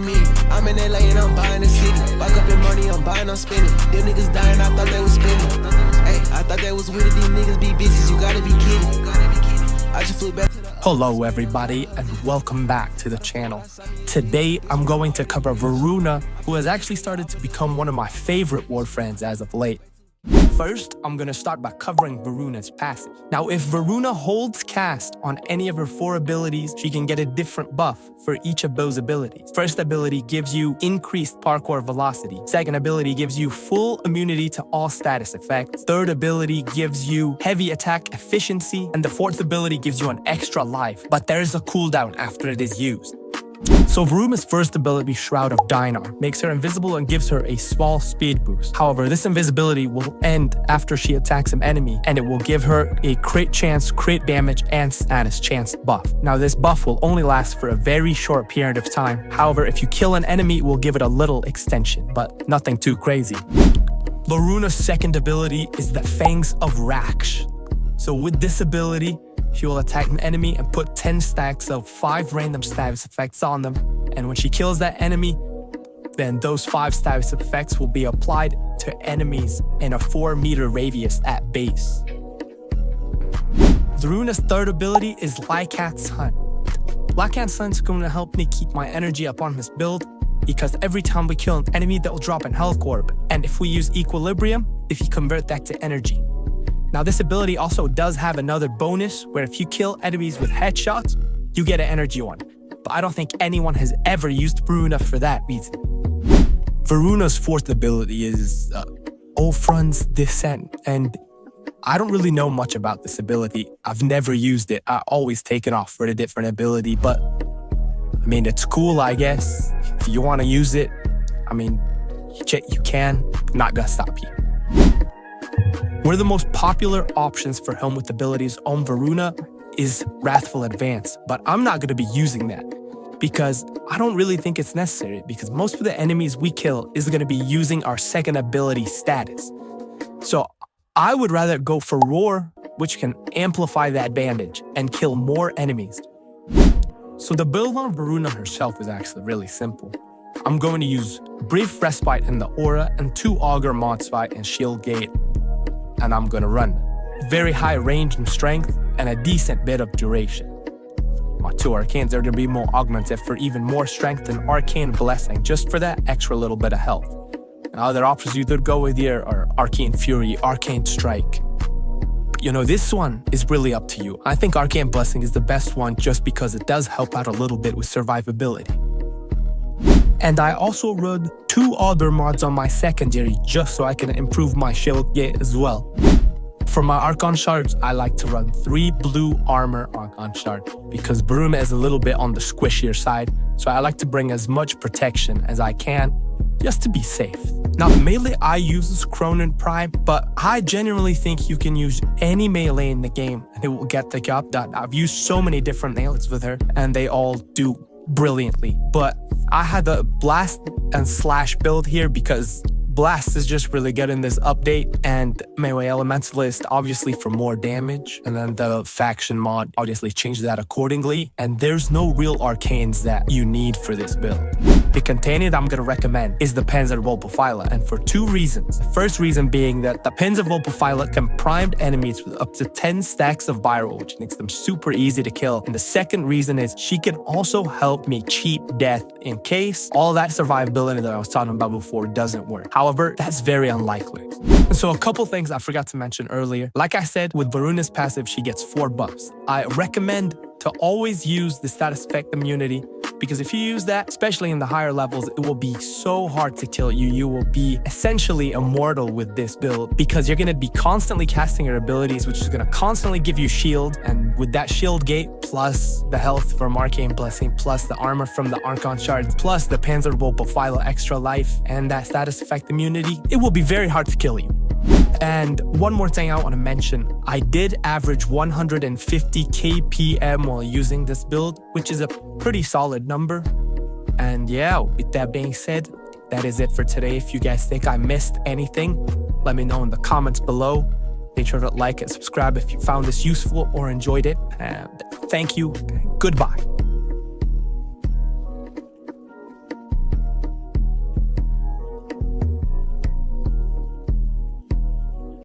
me. I'm in LA and I'm buying the city. Back up in money, I'm buying, I'm spending. Them niggas dying, I thought they was spending. Hey, I thought they was with it, these niggas be bitches, you gotta be kidding. I just flew back to the... Hello everybody and welcome back to the channel. Today I'm going to cover Voruna, who has actually started to become one of my favorite Warframes as of late. First, I'm going to start by covering Voruna's passive. Now, if Voruna holds cast on any of her 4 abilities, she can get a different buff for each of those abilities. First ability gives you increased parkour velocity. Second ability gives you full immunity to all status effects. Third ability gives you heavy attack efficiency. And the fourth ability gives you an extra life, but there is a cooldown after it is used. So Voruna's first ability, Shroud of Dynar, makes her invisible and gives her a small speed boost. However, this invisibility will end after she attacks an enemy, and it will give her a crit chance, crit damage, and status chance buff. Now this buff will only last for a very short period of time. However, if you kill an enemy, it will give it a little extension, but nothing too crazy. Voruna's second ability is the Fangs of Raksh. So with this ability, she will attack an enemy and put 10 stacks of 5 random status effects on them. And when she kills that enemy, then those 5 status effects will be applied to enemies in a 4-meter radius at base. Voruna's third ability is Lycat's Hunt. Lycat's Hunt is going to help me keep my energy up on this build, because every time we kill an enemy, they'll drop an health orb. And if we use Equilibrium, if you convert that to energy. Now this ability also does have another bonus where if you kill enemies with headshots, you get an energy one. But I don't think anyone has ever used Voruna for that reason. Voruna's fourth ability is Ulfrun's Descent, and I don't really know much about this ability. I've never used it. I always take it off for a different ability, but I mean, it's cool, I guess. If you want to use it, I mean, you can. I'm not gonna stop you. One of the most popular options for Helminth abilities on Voruna is Wrathful Advance, but I'm not going to be using that because I don't really think it's necessary, because most of the enemies we kill is going to be using our second ability status. So I would rather go for Roar, which can amplify that bandage and kill more enemies. So the build on Voruna herself is actually really simple. I'm going to use Brief Respite in the Aura and 2 Augur Mod Spite and Shield Gate. And I'm gonna run very high range and strength and a decent bit of duration. My 2 Arcanes are gonna be more augmented for even more strength and Arcane Blessing, just for that extra little bit of health. And other options you could go with here are Arcane Fury, Arcane Strike. You know, this one is really up to you. I think Arcane Blessing is the best one just because it does help out a little bit with survivability. And I also run 2 other mods on my secondary just so I can improve my shield gate as well. For my Archon Shards, I like to run 3 blue armor Archon Shards because Voruna is a little bit on the squishier side, so I like to bring as much protection as I can just to be safe. Now melee I use is Cronin Prime, but I genuinely think you can use any melee in the game and it will get the job done. I've used so many different melees with her and they all do brilliantly, but I had the Blast and Slash build here because Blast is just really good in this update, and Melee Elementalist obviously for more damage, and then the faction mod obviously changed that accordingly, and there's no real arcanes that you need for this build. The container that I'm going to recommend is the Panzer Vulpaphyla, and for 2 reasons. The first reason being that the Panzer Vulpaphyla can prime enemies with up to 10 stacks of viral, which makes them super easy to kill. And the second reason is she can also help me cheat death in case all that survivability that I was talking about before doesn't work. However, that's very unlikely. And so a couple things I forgot to mention earlier. Like I said, with Voruna's passive, she gets 4 buffs. I recommend to always use the status effect immunity, because if you use that, especially in the higher levels, it will be so hard to kill you. You will be essentially immortal with this build because you're going to be constantly casting your abilities, which is going to constantly give you shield. And with that shield gate, plus the health from Arcane Blessing, plus the armor from the Archon Shards, plus the Panzer Vulpaphyla extra life, and that status effect immunity, it will be very hard to kill you. And one more thing I want to mention, I did average 150 kpm while using this build, which is a pretty solid number. And yeah, with that being said, that is it for today. If you guys think I missed anything, let me know in the comments below. Make sure to like and subscribe if you found this useful or enjoyed it. And thank you. Goodbye.